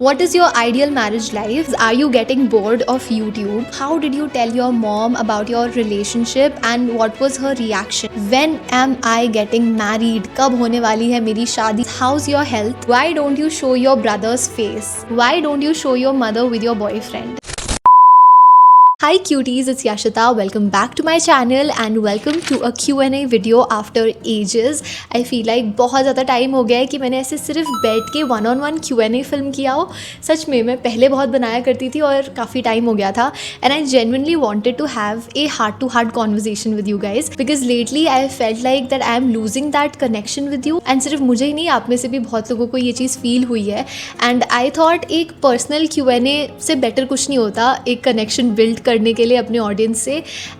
What is your ideal marriage life? Are you getting bored of YouTube? How did you tell your mom about your relationship and what was her reaction? When am I getting married? कब होने वाली है मेरी शादी? How's your health? Why don't you show your brother's face? Why don't you show your mother with your boyfriend? Hi cuties, it's Yashita. Welcome back to my channel and welcome to a Q&A video after ages. I feel like बहुत ज़्यादा time हो गया है कि मैंने ऐसे सिर्फ बैठ के one on one Q&A film किया हो. सच में मैं पहले बहुत बनाया करती थी और काफ़ी टाइम हो गया था. And I genuinely wanted to have a heart to heart conversation with you guys because lately I felt like that I am losing that connection with you. And सिर्फ मुझे ही नहीं, आप में से भी बहुत लोगों को ये चीज़ फील हुई है. And I thought एक पर्सनल Q&A से बेटर कुछ नहीं होता एक कनेक्शन बिल्ड करने के लिए अपने ऑडियंस से.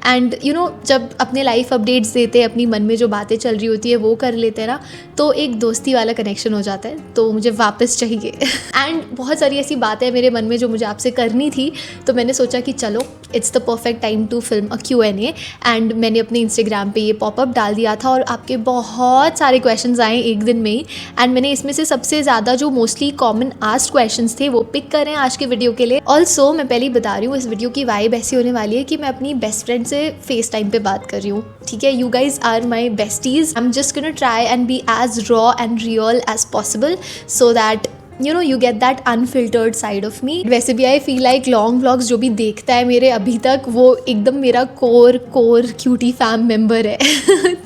एंड यू नो, जब अपने लाइफ अपडेट्स देते हैं, अपनी मन में जो बातें चल रही होती है वो कर लेते हैं ना, तो एक दोस्ती वाला कनेक्शन हो जाता है. तो मुझे वापस चाहिए. एंड बहुत सारी ऐसी बातें मेरे मन में जो मुझे आपसे करनी थी, तो मैंने सोचा कि चलो it's the perfect time to film a Q&A. And मैंने अपने इंस्टाग्राम पे ये पॉपअप डाल दिया था और आपके बहुत सारे क्वेश्चंस आए एक दिन में ही. एंड मैंने इसमें से सबसे ज़्यादा जो मोस्टली कॉमन आस्क्ड क्वेश्चंस थे वो पिक करें आज के वीडियो के लिए. ऑल्सो मैं पहले ही बता रही हूँ, इस वीडियो की वाइब ऐसी होने वाली है कि मैं अपनी बेस्ट फ्रेंड से फेस टाइम पे बात कर रही हूँ. ठीक है, you guys are my besties. I am just gonna try and be as raw and real as possible so that you know you get that unfiltered side of me. वैसे भी I feel like long vlogs जो भी देखता है मेरे अभी तक, वो एकदम मेरा कोर क्यूटी फैम मेंबर है.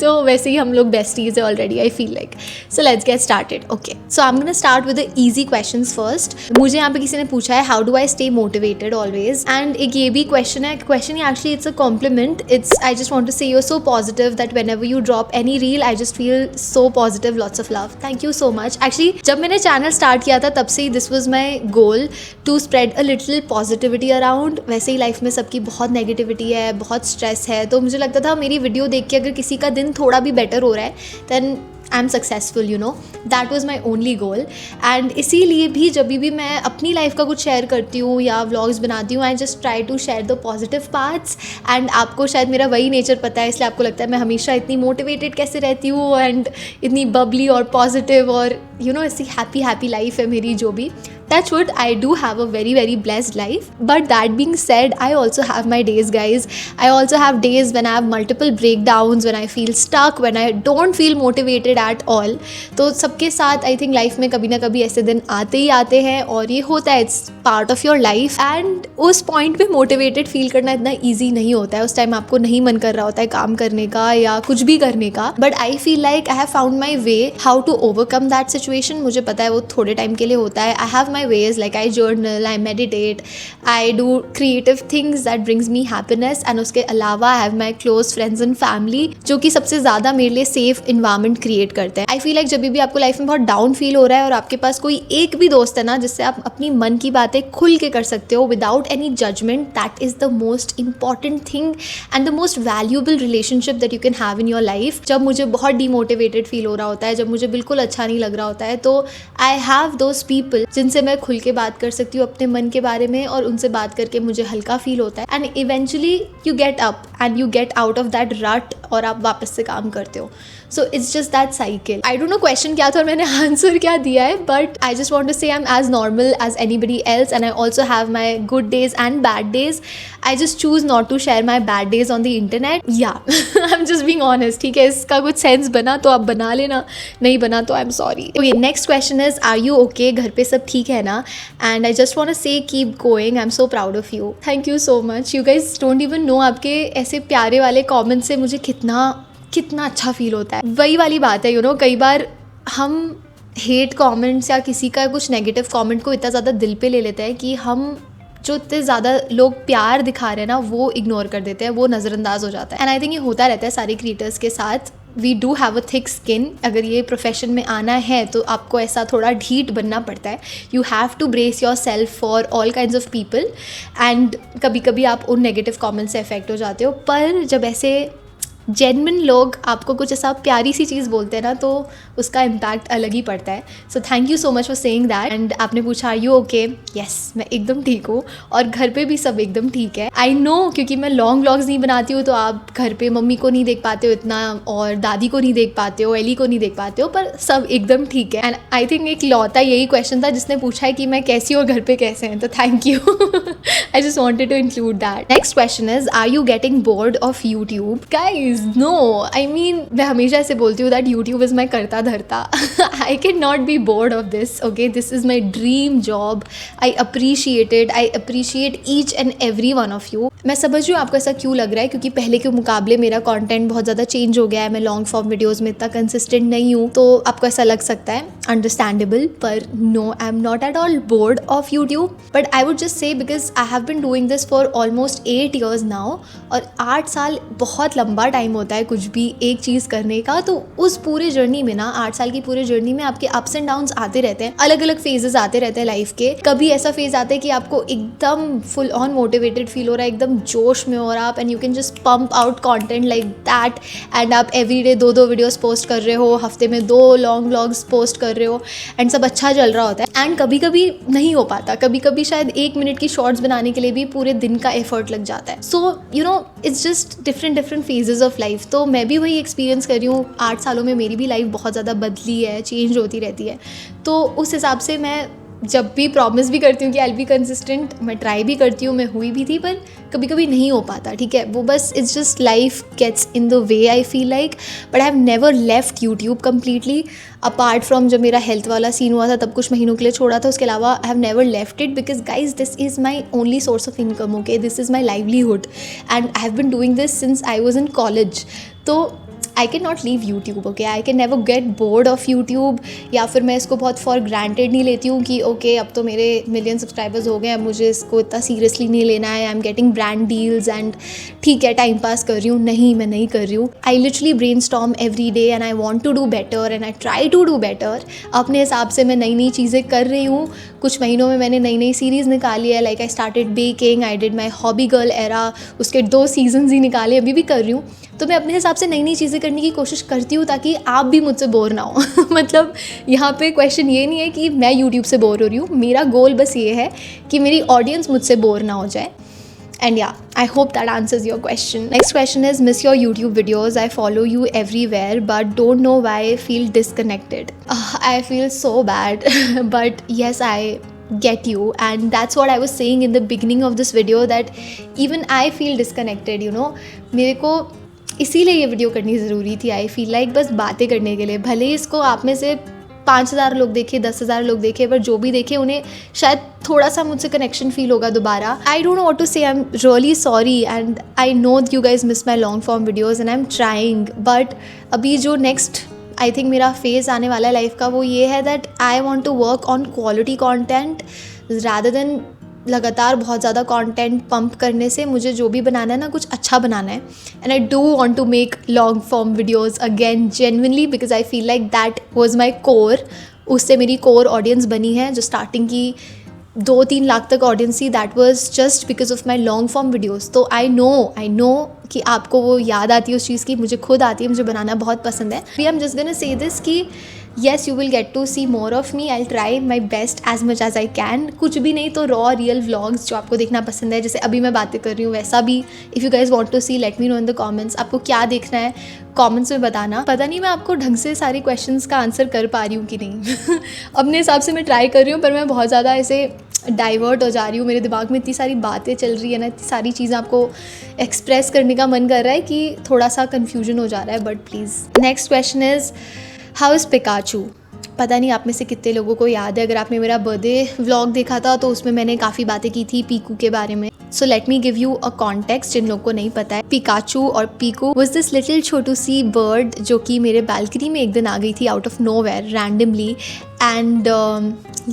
तो वैसे ही हम लोग बेस्टीज है already, I feel like. So let's get started. Okay, so I am gonna start with the easy questions first. मुझे यहाँ पे किसी ने पूछा है how do I stay motivated always. And एक ये भी क्वेश्चन है, question actually it's a compliment. It's I just want to say you are so positive that whenever you drop any reel I just feel so positive. Lots of love. Thank you so much. Actually जब मैंने channel start किया था तब से ही this was my goal to spread a little positivity around. वैसे ही life में सबकी बहुत नेगेटिविटी है, बहुत स्ट्रेस है, तो मुझे लगता था मेरी वीडियो देख के अगर किसी का दिन थोड़ा भी बेटर हो रहा है then I am successful. You know, that was my only goal. And इसीलिए भी जब भी मैं अपनी लाइफ का कुछ शेयर करती हूँ या व्लॉग्स बनाती हूँ, I just try to share the positive parts. And आपको शायद मेरा वही नेचर पता है, इसलिए आपको लगता है मैं हमेशा इतनी मोटिवेटेड कैसे रहती हूँ एंड इतनी बबली और पॉजिटिव और यू नो ऐसी हैप्पी लाइफ है मेरी जो भी. Touch wood, I do have a very blessed life. But that being said, I also have my days, guys. I also have days when I have multiple breakdowns, when I feel stuck, when I don't feel motivated at all. तो सबके साथ I think life में कभी ना कभी ऐसे दिन आते ही आते हैं और ये होता है, it's part of your life. And उस point पे motivated feel करना इतना easy नहीं होता है. उस टाइम आपको नहीं मन कर रहा होता है काम करने का या कुछ भी करने का. But I feel like I have found my way how to overcome that situation. मुझे पता है वो थोड़े टाइम के लिए होता है. I have my ways, like I journal, I meditate, I do creative things that brings me happiness. and उसके अलावा I have my close friends and family जो कि सबसे ज़्यादा मेरे लिए safe environment create करते हैं. I feel like जब भी आपको लाइफ में बहुत डाउन फील हो रहा है और आपके पास कोई एक भी दोस्त है ना जिससे आप अपनी मन की बातें खुल के कर सकते हो without any judgment, that is the most important thing and the most valuable relationship that you can have in your life. जब मुझे बहुत demotivated फील हो रहा होता है, जब मुझे बिल्कुल अच्छा नहीं लग रहा होता है, तो I have those people जिनसे मैं खुल के बात कर सकती हूँ अपने मन के बारे में और उनसे बात करके मुझे हल्का फील होता है. And eventually you get up and you get out of that rut और आप वापस से काम करते हो. So it's just that cycle. I don't know question क्या था और मैंने आंसर क्या दिया है, but I just want to say I am as normal as anybody else and I also have my good days and bad days. I just choose not to share my bad days on the internet. या I am just being honest. ठीक है, इसका कुछ sense बना तो आप बना लेना, नहीं बना तो I am sorry. Okay, next question is are you okay? घर पे सब ठीक है ना? And I just want to say keep going. I am so proud of you. Thank you so much. You guys don't even know, आपके ऐसे प्यारे वाले कॉमेंट से मुझे कितना अच्छा फील होता है. वही वाली बात है, यू नो, कई बार हम हेट कमेंट्स या किसी का कुछ नेगेटिव कमेंट को इतना ज़्यादा दिल पे ले लेते हैं कि हम जो इतने ज़्यादा लोग प्यार दिखा रहे हैं ना वो इग्नोर कर देते हैं, वो नज़रअंदाज हो जाता है. एंड आई थिंक ये होता रहता है सारे क्रिएटर्स के साथ. We do have a thick skin. अगर ये प्रोफेशन में आना है तो आपको ऐसा थोड़ा ढीठ बनना पड़ता है. You have to brace yourself for all kinds of people. And कभी कभी आप उन नेगेटिव कमेंट्स से अफेक्ट हो जाते हो. पर जब ऐसे जेन्युइन लोग आपको कुछ ऐसा प्यारी सी चीज़ बोलते हैं ना, तो उसका इम्पैक्ट अलग ही पड़ता है. So thank you so much for saying that. And आपने पूछा आर यू ओके? यस, मैं एकदम ठीक हूँ और घर पे भी सब एकदम ठीक है. आई नो, क्योंकि मैं लॉन्ग व्लॉग्स नहीं बनाती हूँ तो आप घर पे मम्मी को नहीं देख पाते हो इतना और दादी को नहीं देख पाते हो, एली को नहीं देख पाते हो, पर सब एकदम ठीक है. एंड आई थिंक एक लौता यही क्वेश्चन था जिसने पूछा है कि मैं कैसी हूँ और घर पे कैसे हैं, तो thank you. I just wanted to include that. Next question is are you getting bored of YouTube? Guys no, I mean मैं हमेशा ऐसे बोलती हूँ दैट यूट्यूब इज़ माई करता धरता. आई can not be board of this. Okay, this is my dream job. I appreciate each and every one of you. मैं समझ रही हूँ आपको ऐसा क्यों लग रहा है, क्योंकि पहले के मुकाबले मेरा कंटेंट बहुत ज़्यादा चेंज हो गया है. मैं लॉन्ग फॉर्म वीडियोज़ में इतना कंसिस्टेंट नहीं हूँ, तो आपको ऐसा लग सकता है. अंडरस्टैंडेबल, पर no, I am not at all bored of YouTube. But I would just say because I have been doing this for almost 8 years now, और 8 साल बहुत लंबा टाइम होता है कुछ भी एक चीज़ करने का. तो उस पूरे जर्नी में ना, 8 साल की पूरे जर्नी में आपके अप्स एंड डाउन्स आते रहते हैं, अलग अलग फेजेस आते रहते हैं लाइफ के. कभी ऐसा फेज आता है कि आपको एकदम फुल ऑन मोटिवेटेड फील हो रहा है, एकदम जोश में हो रहा आप, and you can just pump out content like that. And आप एवरीडे 2 वीडियोस पोस्ट कर रहे हो, हफ्ते में 2 लॉन्ग व्लॉग्स पोस्ट कर रहे हो, एंड सब अच्छा चल रहा होता है. एंड कभी कभी नहीं हो पाता, कभी कभी शायद 1 मिनट की शॉर्ट्स बनाने के लिए भी पूरे दिन का एफर्ट लग जाता है. So you know, it's just different phases of life. तो मैं भी वही एक्सपीरियंस कर रही हूँ. 8 सालों में मेरी भी लाइफ बहुत ज़्यादा बदली है, चेंज होती रहती है. तो उस हिसाब से मैं जब भी प्रॉमिस भी करती हूँ कि आई विल बी कंसिस्टेंट, मैं ट्राई भी करती हूँ, मैं हुई भी थी, पर कभी कभी नहीं हो पाता. ठीक है, वो बस it's just life gets in the way, I feel like. But I have never left YouTube completely, apart from जब मेरा हेल्थ वाला सीन हुआ था तब कुछ महीनों के लिए छोड़ा था. उसके अलावा I have never left it because guys this is my only source of income. Okay, this is my livelihood and I have been doing this since I was in college. तो I can not leave YouTube. Okay, I can never get bored of YouTube. या फिर मैं इसको बहुत for granted नहीं लेती हूँ कि ओके अब तो मेरे मिलियन सब्सक्राइबर्स हो गए, अब मुझे इसको इतना सीरियसली नहीं लेना है. I am getting brand deals and ठीक है टाइम पास कर रही हूँ. नहीं, मैं नहीं कर रही हूँ. I literally brainstorm every day and I want to do better and I try to do better. अपने हिसाब से मैं नई नई चीज़ें कर रही हूँ. कुछ महीनों में मैंने नई नई सीरीज़ निकाली है. Like I started baking, I did my hobby girl era, उसके 2 सीजन्स ही निकाले, अभी भी कर रही हूँ. तो मैं अपने हिसाब से नई नई चीज़ें करने की कोशिश करती हूँ ताकि आप भी मुझसे बोर ना हो. मतलब यहाँ पे क्वेश्चन ये नहीं है कि मैं यूट्यूब से बोर हो रही हूँ. मेरा गोल बस ये है कि मेरी ऑडियंस मुझसे बोर ना हो जाए. And yeah, I hope that answers your question. Next question is, miss your YouTube videos. I follow you everywhere, but don't know why I feel disconnected. I feel so bad, but yes, I get you, and that's what I was saying in the beginning of this video, that even I feel disconnected, you know. मेरे को इसीलिए ये video करनी ज़रूरी थी. आई feel like बस बातें करने के लिए, भले ही इसको आप में से 5,000 लोग देखे, 10,000 लोग देखे, पर जो भी देखे उन्हें शायद थोड़ा सा मुझसे कनेक्शन फील होगा दोबारा. I don't know what to say. I am really sorry and I know you guys miss my long form videos and I am trying. But अभी जो नेक्स्ट आई थिंक मेरा फेज़ आने वाला है life का, वो ये है that I want to work on quality content rather than लगातार बहुत ज़्यादा कंटेंट पंप करने से. मुझे जो भी बनाना है ना, कुछ अच्छा बनाना है. And I do want to make long form videos again genuinely because I feel like that was my core. उससे मेरी कोर ऑडियंस बनी है. जो स्टार्टिंग की 2-3 लाख तक ऑडियंस थी, that was just because of my long form videos. तो आई know कि आपको वो याद आती है उस चीज़ की, मुझे खुद आती है, मुझे बनाना बहुत पसंद है. V M just gonna say this कि yes, you will get to see more of me. I'll try my best as much as I can. कुछ भी नहीं तो raw real vlogs जो आपको देखना पसंद है, जैसे अभी मैं बातें कर रही हूँ वैसा भी. If you guys want to see, let me know in the comments. आपको क्या देखना है कमेंट्स में बताना. पता नहीं मैं आपको ढंग से सारे क्वेश्चंस का आंसर कर पा रही हूँ कि नहीं. अपने हिसाब से मैं ट्राई कर रही हूँ, पर मैं बहुत ज़्यादा ऐसे डाइवर्ट हो जा रही हूँ. मेरे दिमाग में इतनी सारी बातें चल रही है ना, इतनी सारी चीज़ें आपको एक्सप्रेस करने का मन कर रहा है कि थोड़ा सा कन्फ्यूजन हो जा रहा है. But please. Next question is, how is Pikachu? पता नहीं आप में से कितने लोगों को याद है. अगर आपने मेरा बर्थडे व्लॉग देखा था तो उसमें मैंने काफ़ी बातें की थी पीकू के बारे में. So let me give you a context जिन लोगों को नहीं पता है. पिकाचू और पीकू वाज दिस लिटिल छोटू सी बर्ड जो कि मेरे बालकनी में एक दिन आ गई थी out of nowhere randomly. And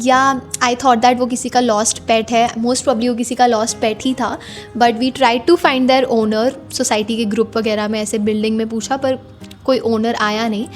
या आई थॉट दैट वो किसी का लॉस्ट पेट है. मोस्ट प्रॉब्ली वो किसी का लॉस्ट पेट ही था. But we try to find their owner. Society के ग्रुप वगैरह में ऐसे बिल्डिंग में पूछा, पर कोई ओनर आया नहीं.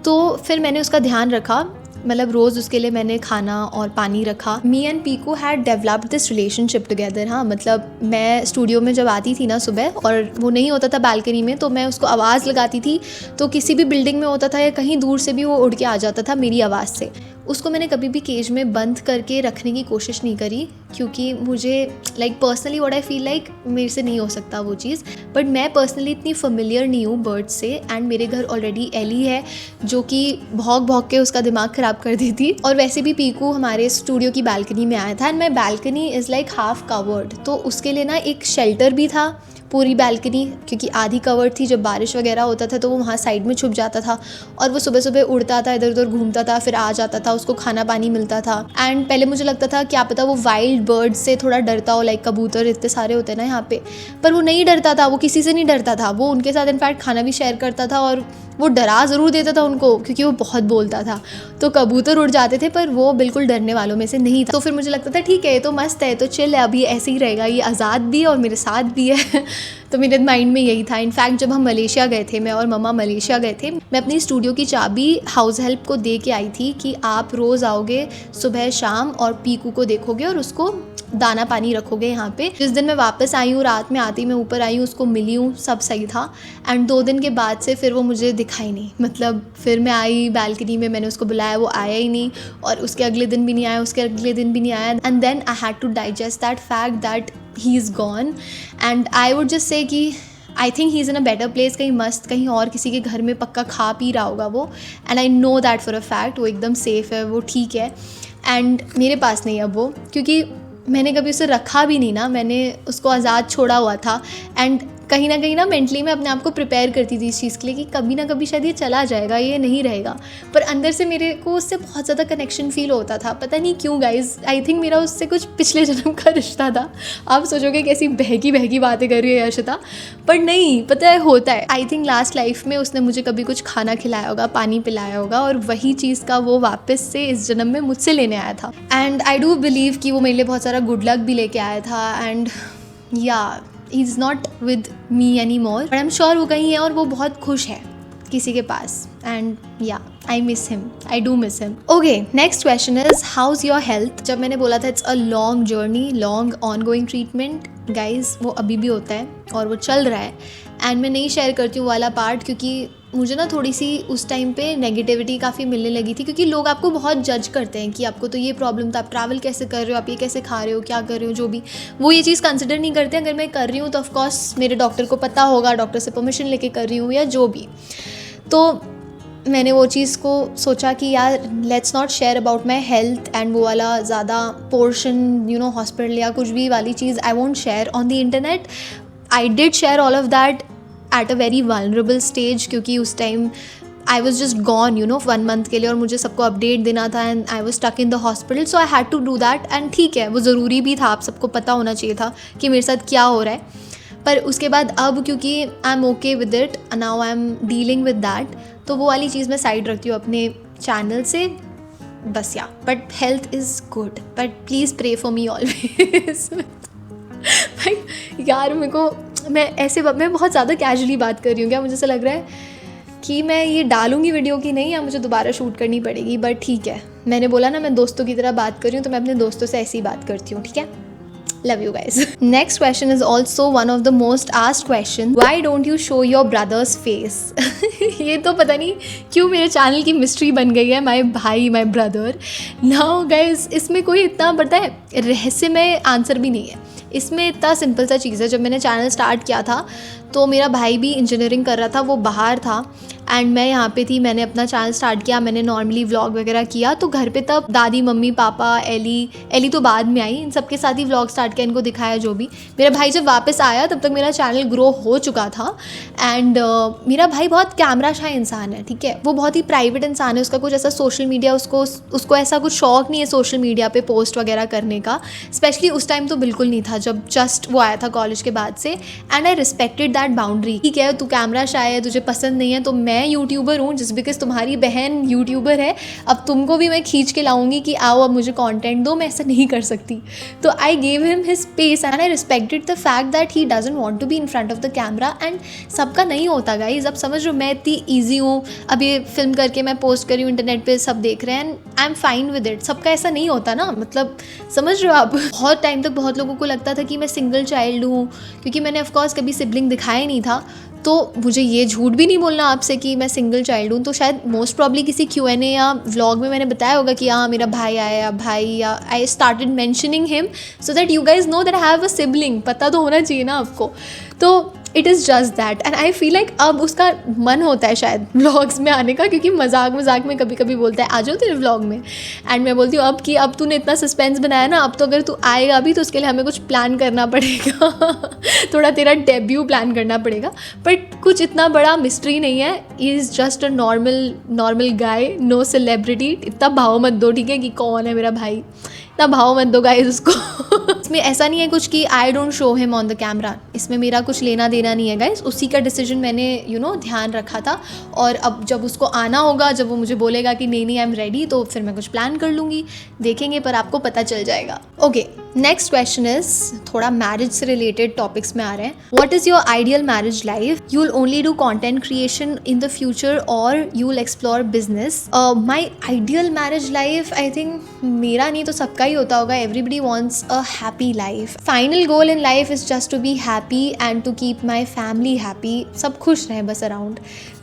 तो फिर मैंने उसका ध्यान रखा मतलब रोज़ उसके लिए मैंने खाना और पानी रखा। Me and Piku had developed this relationship together. हाँ, मतलब मैं स्टूडियो में जब आती थी ना सुबह और वो नहीं होता था बालकनी में, तो मैं उसको आवाज़ लगाती थी, तो किसी भी बिल्डिंग में होता था या कहीं दूर से भी वो उड़ के आ जाता था मेरी आवाज़ से। उसको मैंने कभी भी केज में बंद करके रखने की कोशिश नहीं करी, क्योंकि मुझे like personally what I feel like मेरे से नहीं हो सकता वो चीज़। बट मैं पर्सनली इतनी फेमिलियर नहीं हूँ बर्ड से, एंड मेरे घर ऑलरेडी एली है जो कि भौंक भौंक के उसका दिमाग ख़राब कर दी थी। और वैसे भी पीकू हमारे स्टूडियो की बालकनी में आया था, and my balcony is like half covered, तो उसके लिए ना एक शेल्टर भी था पूरी बालकनी, क्योंकि आधी कवर्ड थी। जब बारिश वगैरह होता था तो वो वहाँ साइड में छुप जाता था, और वो सुबह सुबह उड़ता था, इधर उधर घूमता था, फिर आ जाता था, उसको खाना पानी मिलता था। एंड पहले मुझे लगता था क्या पता वो वाइल्ड बर्ड से थोड़ा डरता हो, लाइक कबूतर इतने सारे होते हैं ना यहाँ पे, पर वो नहीं डरता था, वो किसी से नहीं डरता था। वो उनके साथ इनफैक्ट खाना भी शेयर करता था, और वो डरा ज़रूर देता था उनको क्योंकि वो बहुत बोलता था। तो कबूतर उड़ जाते थे पर वो बिल्कुल डरने वालों में से नहीं था। तो फिर मुझे लगता था ठीक है, ये तो मस्त है, तो चिल है, अभी ऐसे ही रहेगा, ये आज़ाद भी है और मेरे साथ भी है। तो मेरे माइंड में यही था। इनफैक्ट जब हम मलेशिया गए थे, मैं और मम्मा मलेशिया गए थे, मैं अपनी स्टूडियो की चाबी हाउस हेल्प को दे के आई थी कि आप रोज़ आओगे सुबह शाम और पीकू को देखोगे और उसको दाना पानी रखोगे यहाँ पे। जिस दिन मैं वापस आई हूँ, रात में आती मैं ऊपर आई हूँ, उसको मिली हूँ, सब सही था। एंड 2 दिन के बाद से फिर वो मुझे दिखाई नहीं, मतलब फिर मैं आई बालकनी में, मैंने उसको बुलाया, वो आया ही नहीं, और उसके अगले दिन भी नहीं आया, उसके अगले दिन भी नहीं आया। And then I had to digest that fact that he is gone. And I would just say कि I think he is in a better place, कहीं मस्त कहीं और किसी के घर में पक्का खा पी रहा होगा वो। And I know that for a fact, वो एकदम सेफ़ है, वो ठीक है। एंड मेरे पास नहीं अब वो, क्योंकि मैंने कभी उसे रखा भी नहीं ना, मैंने उसको आज़ाद छोड़ा हुआ था। एंड कहीं ना मेंटली मैं अपने आप को प्रिपेयर करती थी इस चीज़ के लिए कि कभी ना कभी शायद ये चला जाएगा, ये नहीं रहेगा। पर अंदर से मेरे को उससे बहुत ज़्यादा कनेक्शन फील होता था, पता नहीं क्यों गाइज। आई थिंक मेरा उससे कुछ पिछले जन्म का रिश्ता था। आप सोचोगे कैसी बहकी बहकी बातें कर रही है यशिता, पर नहीं, पता है होता है। आई थिंक लास्ट लाइफ में उसने मुझे कभी कुछ खाना खिलाया होगा, पानी पिलाया होगा, और वही चीज़ का वो वापस से इस जन्म में मुझसे लेने आया था। एंड आई डू बिलीव कि वो मेरे लिए बहुत सारा गुड लक भी लेके आया था। एंड या he is not with me any more, but I am sure वो कहीं है और वो बहुत खुश है किसी के पास। एंड या I miss him, I do miss him. Okay, next question is how is your health. जब मैंने बोला था it's a long journey, long on going treatment, guys वो अभी भी होता है और वो चल रहा है। एंड मैं नहीं शेयर करती हूँ वाला पार्ट, क्योंकि मुझे ना थोड़ी सी उस टाइम पे नेगेटिविटी काफ़ी मिलने लगी थी, क्योंकि लोग आपको बहुत जज करते हैं कि आपको तो ये प्रॉब्लम था, आप ट्रैवल कैसे कर रहे हो, आप ये कैसे खा रहे हो, क्या कर रहे हो, जो भी वो ये चीज़ कंसिडर नहीं करते। अगर मैं कर रही हूँ तो ऑफकोर्स मेरे डॉक्टर को पता होगा, डॉक्टर से परमिशन लेके कर रही हूँ या जो भी। तो मैंने वो चीज़ को सोचा कि यार let's not share about my health, and वो वाला ज़्यादा पोर्शन यू नो हॉस्पिटल या कुछ भी वाली चीज़ I won't share on the internet. I did share all of that at a very vulnerable stage, क्योंकि उस time I was just gone 1 month के लिए, और मुझे सबको अपडेट देना था, and I was stuck in the hospital, so I had to do that. And ठीक है, वो ज़रूरी भी था, आप सबको पता होना चाहिए था कि मेरे साथ क्या हो रहा है। पर उसके बाद अब क्योंकि I am okay with it, now I am dealing with that, तो वो वाली चीज़ मैं साइड रखती हूँ अपने चैनल से बस। Yeah but health is good, but please pray for me always. भाई यार मेरे को मैं बहुत ज़्यादा कैजुअली बात कर रही हूँ क्या? मुझे ऐसा लग रहा है कि मैं ये डालूंगी वीडियो की नहीं, या मुझे दोबारा शूट करनी पड़ेगी। बट ठीक है, मैंने बोला ना मैं दोस्तों की तरह बात कर रही हूँ, तो मैं अपने दोस्तों से ऐसी ही बात करती हूँ, ठीक है? Love you guys. Next question is also one of the most asked questions. Why don't you show your brother's face? ये तो पता नहीं क्यों मेरे चैनल की मिस्ट्री बन गई है, माय भाई, माय ब्रदर। नाउ गाइज, इसमें कोई इतना पता है रहस्यमय आंसर भी नहीं है। इसमें इतना सिंपल सा चीज़ है। जब मैंने चैनल स्टार्ट किया था तो मेरा भाई भी इंजीनियरिंग कर रहा था, वो बाहर था, एंड मैं यहाँ पे थी। मैंने अपना चैनल स्टार्ट किया, मैंने नॉर्मली व्लॉग वगैरह किया। तो घर पे तब दादी, मम्मी, पापा, एली तो बाद में आई, इन सबके साथ ही व्लॉग स्टार्ट किया, इनको दिखाया जो भी। मेरा भाई जब वापस आया तब तक मेरा चैनल ग्रो हो चुका था। एंड मेरा भाई बहुत कैमरा शाय इंसान है, ठीक है? वो बहुत ही प्राइवेट इंसान है, उसका कुछ ऐसा सोशल मीडिया, उसको ऐसा कुछ शौक नहीं है सोशल मीडिया पे पोस्ट वगैरह करने का। स्पेशली उस टाइम तो बिल्कुल नहीं था जब जस्ट वो आया था कॉलेज के बाद से। And I respected that boundary. ठीक है, तू कैमरा शाय है, तुझे पसंद नहीं है, तो मैं यूट्यूबर हूँ, जस्ट बिकॉज तुम्हारी बहन यूट्यूबर है, अब तुमको भी मैं खींच के लाऊंगी कि आओ अब मुझे कंटेंट दो, मैं ऐसा नहीं कर सकती। तो I gave him his space and I respected the fact that he doesn't want to be in front of the camera. And सबका नहीं होता गाइज, अब समझ लो मैं इतनी ईजी हूँ, अब ये फिल्म करके मैं पोस्ट करी हूँ इंटरनेट पे, सब देख रहे हैं and I am fine with it. सबका ऐसा नहीं होता ना, मतलब समझ रहे हो आप। बहुत टाइम तक बहुत लोगों को लगता था कि मैं सिंगल चाइल्ड हूँ, क्योंकि मैंने ऑफकोर्स कभी सिबलिंग दिखाया नहीं था, तो मुझे ये झूठ भी नहीं बोलना आपसे कि मैं सिंगल चाइल्ड हूँ। तो शायद मोस्ट प्रॉब्ली किसी Q&A या व्लॉग में मैंने बताया होगा कि हाँ मेरा भाई आया, भाई, या I started mentioning him so that you guys know that I have a sibling. पता तो होना चाहिए ना आपको। तो it is just that and I feel like अब उसका मन होता है शायद व्लॉग्स में आने का, क्योंकि मजाक मजाक में कभी कभी बोलता है आ जाओ तेरे व्लॉग में, एंड मैं बोलती हूँ अब कि अब तूने इतना सस्पेंस बनाया ना, अब तो अगर तू आएगा भी तो उसके लिए हमें कुछ प्लान करना पड़ेगा। थोड़ा तेरा डेब्यू प्लान करना पड़ेगा, बट कुछ इतना बड़ा मिस्ट्री नहीं है। He is just a normal guy, no celebrity. इतना भाव मत दो ठीक है कि कौन है मेरा भाई, इतना भाव मत दो गाइस उसको। इसमें ऐसा नहीं है कुछ कि I don't show him on the camera, इसमें मेरा कुछ लेना देना नहीं है गाइस। उसी का डिसीजन मैंने ध्यान रखा था, और अब जब उसको आना होगा, जब वो मुझे बोलेगा कि नहीं आई एम रेडी, तो फिर मैं कुछ प्लान कर लूँगी, देखेंगे, पर आपको पता चल जाएगा। ओके, नेक्स्ट क्वेश्चन इज थोड़ा मैरिज से रिलेटेड टॉपिक्स में आ रहे हैं। What is your ideal marriage life? You will only do content creation in the future और you will explore business? My ideal marriage life, I think मेरा नहीं तो सबका ही होता होगा। Everybody wants a happy life. Final goal in life is just to be happy and to keep my family happy. सब खुश रहें बस around.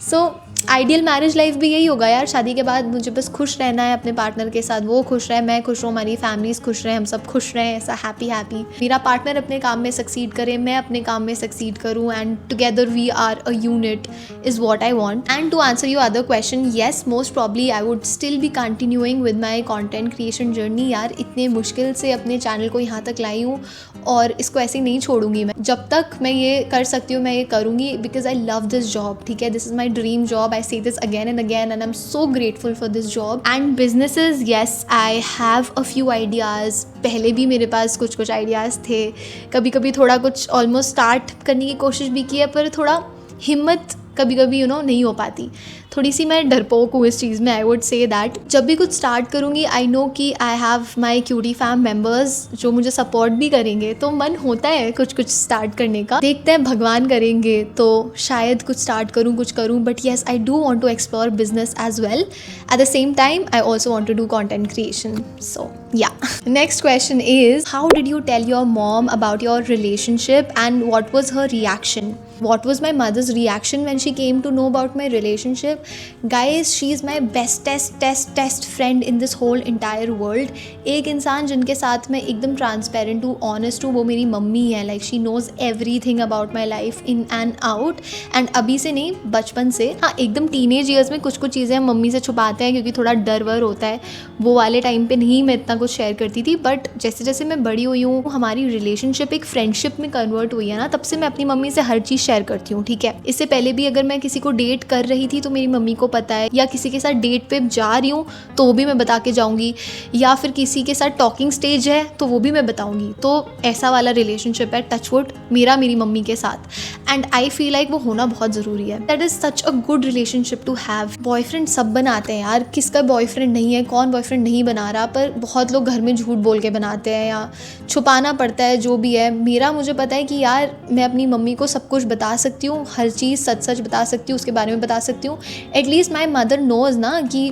So ideal marriage life भी यही होगा यार, शादी के बाद मुझे बस खुश रहना है अपने पार्टनर के साथ, वो खुश रहे, मैं खुश हूँ, हमारी फैमिलीज खुश रहे, हम सब खुश रहें, ऐसा हैप्पी हैप्पी। मेरा पार्टनर अपने काम में सक्सीड करे, मैं अपने काम में सक्सीड करूँ, and together we are a unit is what I want. And to answer your other question, yes most probably I would still be continuing with my content creation journey. यार इतने मुश्किल से अपने चैनल को यहाँ तक लाई हूँ और इसको ऐसे नहीं छोड़ूंगी मैं। जब तक मैं ये कर सकती हूँ मैं ये करूँगी, because I love this job. ठीक है, this is my dream job. I say this again and again and I'm so grateful for this job. And businesses, yes, I have a few ideas. पहले भी मेरे पास कुछ ideas थे, कभी कभी थोड़ा कुछ ऑलमोस्ट स्टार्ट करने की कोशिश भी की है, पर थोड़ा हिम्मत कभी कभी नहीं हो पाती। थोड़ी सी मैं डरपोक हूँ इस चीज़ में, आई वुड से दैट। जब भी कुछ स्टार्ट करूँगी आई नो कि I have my cutie fam members जो मुझे सपोर्ट भी करेंगे, तो मन होता है कुछ स्टार्ट करने का। देखते हैं भगवान करेंगे तो शायद कुछ स्टार्ट करूँ, कुछ करूँ, but yes I do want to explore business as well. At the same time I also want to do content creation. So yeah. Next question is, how did you tell your mom about your relationship and what was her reaction? What was my mother's reaction when she came to know about my relationship? Guys, she is my bestest friend in this whole entire world. एक इंसान जिनके साथ मैं एकदम transparent हूँ, honest हूँ, वो मेरी मम्मी है। Like she knows everything about my life in and out. And अभी से नहीं, बचपन से। हाँ, एकदम टीनेज ईयर्स में कुछ चीज़ें हम मम्मी से छुपाते हैं क्योंकि थोड़ा डर वर होता है, वो वाले टाइम पे नहीं मैं इतना कुछ शेयर करती थी। बट जैसे जैसे मैं बड़ी हुई हूँ, हमारी रिलेशनशिप एक फ्रेंडशिप में कन्वर्ट हुई है ना, तब से मैं अपनी मम्मी से हर चीज़ शेयर करती हूँ। ठीक है, इससे पहले भी अगर मैं किसी को डेट कर रही थी तो मेरी मम्मी को पता है, या किसी के साथ डेट पे जा रही हूँ तो वो भी मैं बता के जाऊँगी, या फिर किसी के साथ टॉकिंग स्टेज है तो वो भी मैं बताऊँगी। तो ऐसा वाला रिलेशनशिप है टचवुड मेरा मेरी मम्मी के साथ। एंड आई फील लाइक वो होना बहुत ज़रूरी है। That is such a good relationship to have. Boyfriend सब बनाते हैं यार, किसका बॉयफ्रेंड नहीं है, कौन बॉयफ्रेंड नहीं बना रहा, पर बहुत लोग घर में झूठ बोल के बनाते हैं या छुपाना पड़ता है, जो भी है। मेरा मुझे पता है कि यार मैं अपनी मम्मी को सब कुछ बता सकती हूँ, हर चीज़ सच बता सकती हूँ, उसके बारे में बता सकती हूँ। एटलीस्ट माई मदर नोज़ ना कि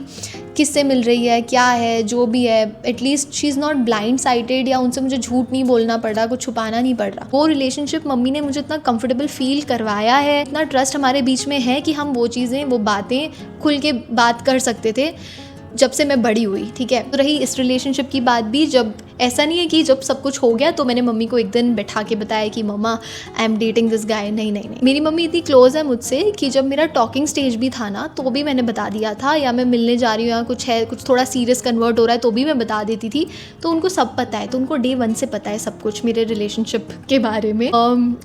किससे मिल रही है, क्या है, जो भी है। At least she is not blind sighted, या उनसे मुझे झूठ नहीं बोलना पड़ रहा, कुछ छुपाना नहीं पड़ रहा। वो रिलेशनशिप मम्मी ने मुझे इतना कंफर्टेबल फील करवाया है, इतना ट्रस्ट हमारे बीच में है कि हम वो चीज़ें, वो बातें खुल के बात कर सकते थे जब से मैं बड़ी हुई। ठीक है, तो रही इस रिलेशनशिप की बात भी, जब ऐसा नहीं है कि जब सब कुछ हो गया तो मैंने मम्मी को एक दिन बैठा के बताया कि मम्मा I am dating this guy. नहीं, मेरी मम्मी इतनी क्लोज है मुझसे कि जब मेरा टॉकिंग स्टेज भी था ना तो भी मैंने बता दिया था, या मैं मिलने जा रही हूँ या कुछ है, कुछ थोड़ा सीरियस कन्वर्ट हो रहा है तो भी मैं बता देती थी। तो उनको सब पता है, तो उनको डे 1 से पता है सब कुछ मेरे रिलेशनशिप के बारे में।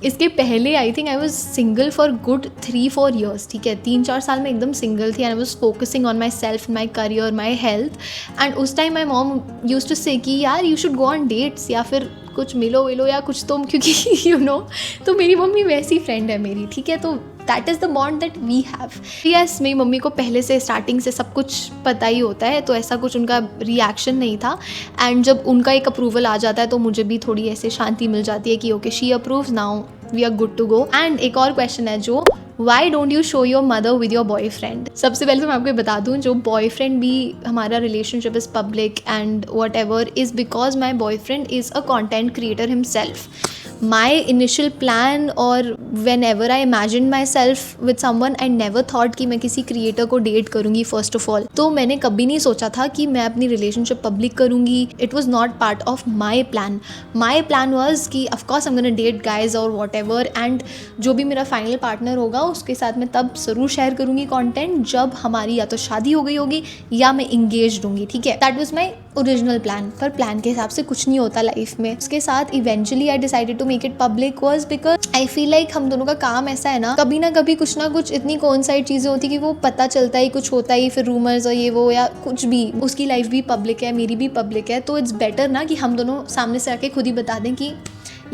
इसके पहले I think I was single for good 3-4 years. ठीक है, 3-4 साल में एकदम सिंगल थी and I was focusing on myself, my career, my health. And उस time my mom used to say कि यार you should go on dates, या फिर कुछ मिलो विलो या कुछ, तुम क्योंकि तो मेरी मम्मी वैसी फ्रेंड है मेरी। ठीक है, तो that is the bond that we have. Yes, मेरी मम्मी को पहले से स्टार्टिंग से सब कुछ पता ही होता है, तो ऐसा कुछ उनका रिएक्शन नहीं था। एंड जब उनका एक अप्रूवल आ जाता है तो मुझे भी थोड़ी ऐसे शांति मिल जाती है कि okay she approves, now we are good to go. And एक और क्वेश्चन है जो why don't you show your mother with your boyfriend. सबसे पहले तो मैं आपको ये बता दूँ, जो बॉयफ्रेंड भी हमारा relationship is public and what ever is because my boyfriend is a content creator himself. My initial plan और whenever I imagined myself with someone, I never thought कि मैं किसी क्रिएटर को डेट करूँगी फर्स्ट ऑफ ऑल. तो मैंने कभी नहीं सोचा था कि मैं अपनी रिलेशनशिप पब्लिक करूँगी. It was not part of my plan. My plan was कि of course I am gonna date guys और वॉट एवर, एंड जो भी मेरा फाइनल पार्टनर होगा उसके साथ मैं तब ज़रूर शेयर करूँगी कॉन्टेंट जब हमारी या तो शादी हो गई होगी या मैं इंगेज होंगी. ठीक है, that was my original plan. पर प्लान के हिसाब से कुछ नहीं होता लाइफ में. उसके साथ eventually I decided to make it public was because I feel like हम दोनों का काम ऐसा है ना कभी कुछ ना कुछ इतनी कोइंसाइड चीज़ें होती कि वो पता चलता ही कुछ होता ही, फिर रूमर्स और ये वो या कुछ भी. उसकी लाइफ भी पब्लिक है, मेरी भी पब्लिक है, तो इट्स बेटर ना कि हम दोनों सामने से आके खुद ही बता दें कि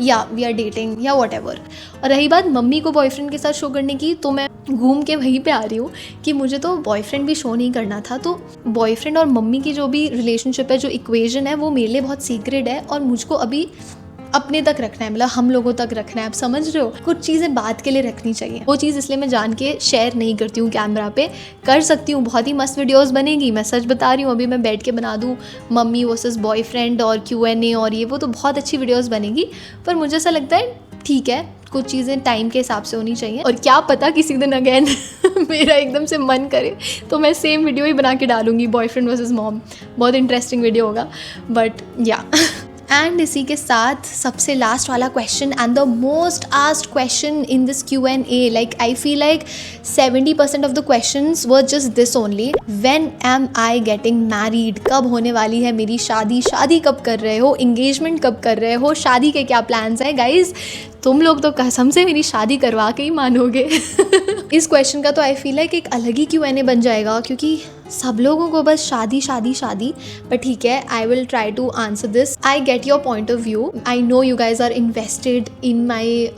या वी आर डेटिंग या वॉट एवर. और रही बात मम्मी को बॉयफ्रेंड के साथ शो करने की, तो मैं घूम के वहीं पे आ रही हूँ कि मुझे तो बॉयफ्रेंड भी शो नहीं करना था. तो बॉयफ्रेंड और मम्मी की जो भी रिलेशनशिप है, जो इक्वेशन है, वो मेरे लिए बहुत सीक्रेट है और मुझको अभी अपने तक रखना है, मतलब हम लोगों तक रखना है. आप समझ रहे हो, कुछ चीज़ें बात के लिए रखनी चाहिए. वो चीज़ इसलिए मैं जान के शेयर नहीं करती हूँ कैमरा पे. कर सकती हूँ, बहुत ही मस्त वीडियोस बनेगी, मैं सच बता रही हूँ. अभी मैं बैठ के बना दूँ मम्मी वर्सेस बॉयफ्रेंड और Q&A और ये वो, तो बहुत अच्छी वीडियोस बनेगी. पर मुझे ऐसा लगता है ठीक है, कुछ चीज़ें टाइम के हिसाब से होनी चाहिए. और क्या पता किसी दिन अगेन मेरा एकदम से मन करे तो मैं सेम वीडियो ही बना के डालूंगी, बॉयफ्रेंड वर्सेस मॉम. बहुत इंटरेस्टिंग वीडियो होगा. बट या एंड इसी के साथ सबसे लास्ट वाला question and the most asked question in this Q&A, like I feel like 70% of the questions were just this only, when am I getting married. कब होने वाली है मेरी शादी, शादी कब कर रहे हो, इंगेजमेंट कब कर रहे हो, शादी के क्या प्लान्स है. गाइज तुम लोग तो कसम से मेरी शादी करवा के ही मानोगे. इस क्वेश्चन का तो आई फील लाइक एक अलग ही Q&A बन जाएगा, क्योंकि सब लोगों को बस शादी शादी शादी. पर ठीक है, I will try to answer this. I get your point of view. I know you guys are invested in my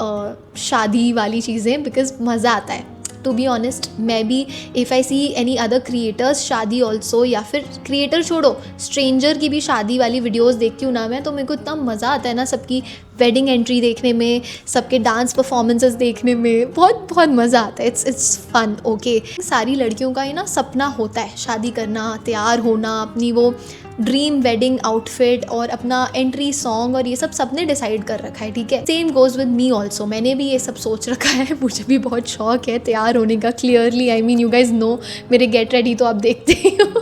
शादी वाली चीज़ें बिकॉज मज़ा आता है. टू बी ऑनेस्ट, मैं भी if I see any other creators शादी ऑल्सो, या फिर क्रिएटर छोड़ो स्ट्रेंजर की भी शादी वाली वीडियोस देखती हूँ ना मैं, तो मेरे को इतना मज़ा आता है ना सबकी वेडिंग एंट्री देखने में, सबके डांस परफॉर्मेंसेस देखने में. बहुत बहुत मज़ा आता है. It's fun. ओके, सारी लड़कियों का ही ना सपना होता है शादी करना, तैयार होना, अपनी वो ड्रीम वेडिंग आउटफिट और अपना एंट्री सॉन्ग और ये सब सबने डिसाइड कर रखा है. ठीक है, same goes with me also. मैंने भी ये सब सोच रखा है. मुझे भी बहुत शौक है तैयार होने का. Clearly I mean you guys know मेरे गेट रेडी तो आप देखते ही हो.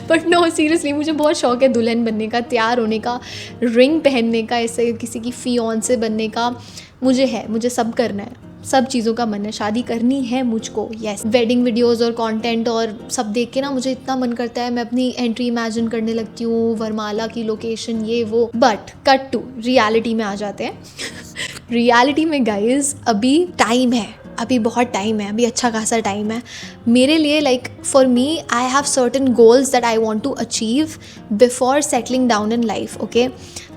बट नो सीरियसली मुझे बहुत शौक है दुल्हन बनने का, तैयार होने का, रिंग पहनने का, ऐसे किसी की फियांसे बनने का. मुझे सब करना है. सब चीज़ों का मन है, शादी करनी है मुझको. यस, वेडिंग वीडियोस और कंटेंट और सब देख के ना मुझे इतना मन करता है, मैं अपनी एंट्री इमेजिन करने लगती हूँ, वरमाला की लोकेशन, ये वो. बट कट टू रियलिटी में आ जाते हैं. रियलिटी में गाइज अभी टाइम है, अभी बहुत टाइम है, अभी अच्छा खासा टाइम है मेरे लिए. Like for me I have certain goals that I want to achieve before settling down in life. Okay,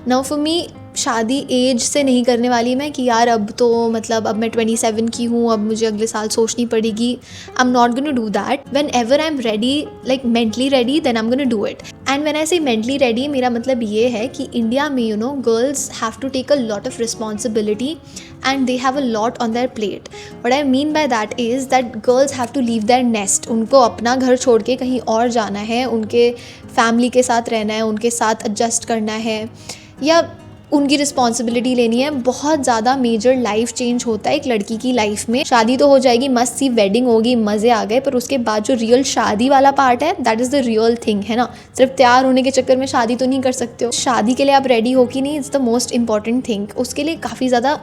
now for me शादी एज से नहीं करने वाली मैं कि यार अब तो मतलब अब मैं 27 की हूँ, अब मुझे अगले साल सोचनी पड़ेगी. I am not gonna do that. Whenever I am ready, like mentally ready, then I am gonna do it. And when I say mentally ready, मेरा मतलब ये है कि इंडिया में you know girls have to take a lot of responsibility and they have a lot on their plate. What I mean by that is that girls have to leave their nest. उनको अपना घर छोड़ के कहीं और जाना है, उनके फैमिली के साथ रहना है, उनके साथ एडजस्ट करना है, या उनकी रिस्पॉन्सिबिलिटी लेनी है. बहुत ज़्यादा मेजर लाइफ चेंज होता है एक लड़की की लाइफ में. शादी तो हो जाएगी, मस्त सी वेडिंग होगी, मज़े आ गए, पर उसके बाद जो रियल शादी वाला पार्ट है that is the real thing, है ना. सिर्फ तैयार होने के चक्कर में शादी तो नहीं कर सकते हो. शादी के लिए आप रेडी हो कि नहीं, it's the most important thing. उसके लिए काफ़ी ज़्यादा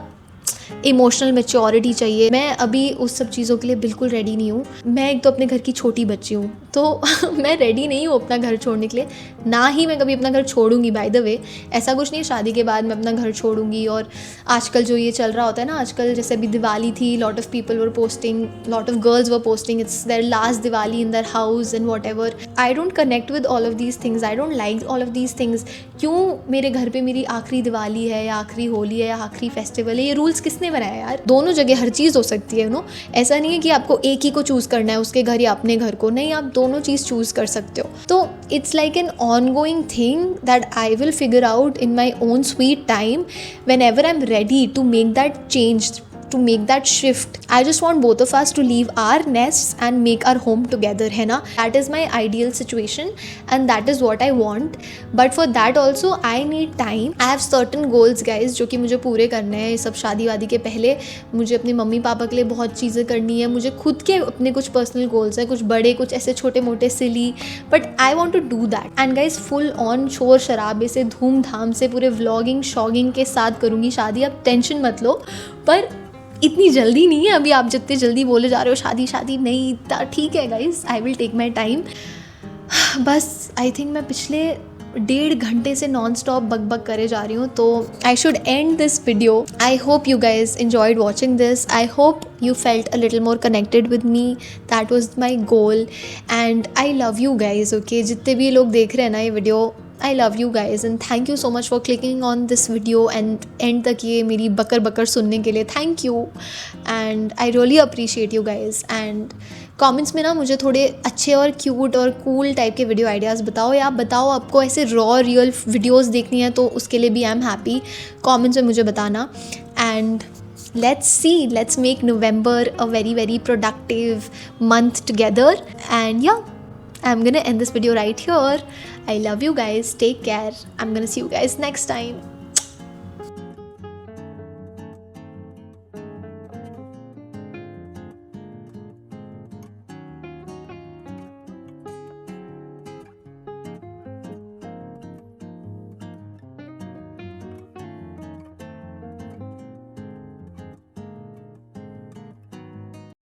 इमोशनल मैच्योरिटी चाहिए. मैं अभी उस सब चीज़ों के लिए बिल्कुल रेडी नहीं हूँ. मैं एक तो अपने घर की छोटी बच्ची हूँ, तो मैं रेडी नहीं हूँ अपना घर छोड़ने के लिए. ना ही मैं कभी अपना घर छोड़ूंगी. बाय द वे ऐसा कुछ नहीं है शादी के बाद मैं अपना घर छोड़ूंगी. और आजकल जो ये चल रहा होता है ना, आजकल जैसे अभी दिवाली थी, lot of people were posting, lot of girls were posting it's their last Diwali in their house and whatever. I don't connect with all of these things, I don't like all of these things. क्यों मेरे घर पर मेरी आखिरी दिवाली है या आखिरी होली है या आखिरी फेस्टिवल है, ये रूल्स किसने बनाया यार? दोनों जगह हर चीज़ हो सकती है, यू नो। ऐसा नहीं है कि आपको एक ही को चूज़ करना है, उसके घर या अपने घर को, नहीं, आप दोनों चीज़ चूज़ कर सकते हो। तो it's like an ongoing thing that I will figure out in my own sweet time whenever I am ready to make that change, to make that shift. I just want both of us to leave our nests and make our home together, है ना? That is my ideal situation and that is what I want. But for that also I need time. I have certain goals guys जो कि मुझे पूरे करने हैं। ये सब शादी वादी के पहले मुझे अपने मम्मी पापा के लिए बहुत चीज़ें करनी है, मुझे खुद के अपने कुछ पर्सनल गोल्स हैं, कुछ बड़े, कुछ ऐसे छोटे मोटे silly, but I want to do that. And guys full on शोर शराबे से धूमधाम से पूरे व्लॉगिंग शॉगिंग के साथ करूँगी शादी। आप टेंशन मत लो, पर इतनी जल्दी नहीं है। अभी आप जितने जल्दी बोले जा रहे हो शादी शादी, नहीं इतना ठीक है guys, I will take my time. बस आई थिंक मैं पिछले 1.5 घंटे से नॉन स्टॉप बक बक करे जा रही हूँ, तो I should and this video. I hope you guys enjoyed watching this. I hope you felt a little more connected with me. That was my goal and I love you guys, okay? जितने भी लोग देख रहे हैं ना ये video, I love you guys and thank you so much for clicking on this video and end तक ये मेरी बकर बकर सुनने के लिए thank you and I really appreciate you guys and comments में ना मुझे थोड़े अच्छे और क्यूट और कूल टाइप के वीडियो आइडियाज़ बताओ, या बताओ आपको ऐसे रॉ रियल वीडियोस देखनी है तो उसके लिए भी आई एम हैप्पी। कमेंट्स में मुझे बताना and let's make November a very very productive month together and yeah, I'm gonna end this video right here. I love you guys, take care. I'm gonna see you guys next time.